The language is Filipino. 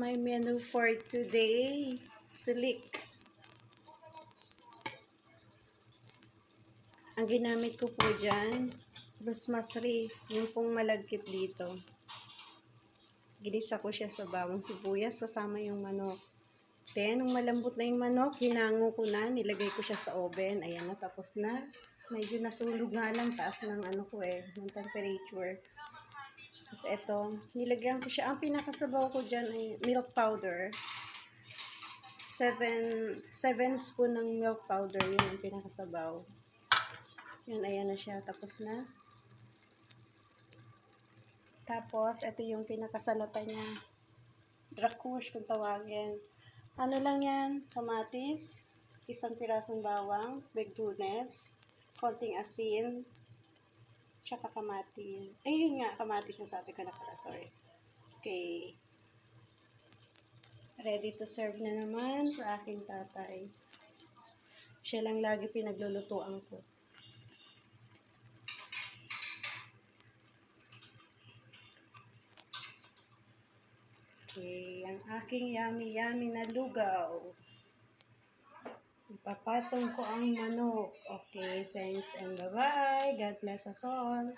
My menu for today, slick. Ang ginamit ko po dyan, rosmarin, yung pong malagkit dito. Ginisa ko siya sa bawang sibuyas, kasama yung manok. Then, nung malambot na yung manok, hinango ko na, nilagay ko siya sa oven. Ayan na, tapos na. Medyo nasulog nga lang, taas ng ng temperature. Tapos ito, nilagyan ko siya. Ang pinakasabaw ko dyan ay milk powder. 7 spoon ng milk powder, yun ang pinakasabaw. Yun, ayan na siya. Tapos na. Tapos, ito yung pinakasalata niya. Drakush, kung tawagin. Ano lang yan? Kamatis, isang pirasong bawang, begdunes, konting asin, tsaka kamatis. Ayun nga, kamatis na sabi ko na pala. Sorry. Okay. Ready to serve na naman sa aking tatay. Siya lang lagi pinaglulutuan ko. Okay, ang aking yummy na lugaw. Ipapatong ko ang manok. Okay, thanks and bye-bye. God bless us all.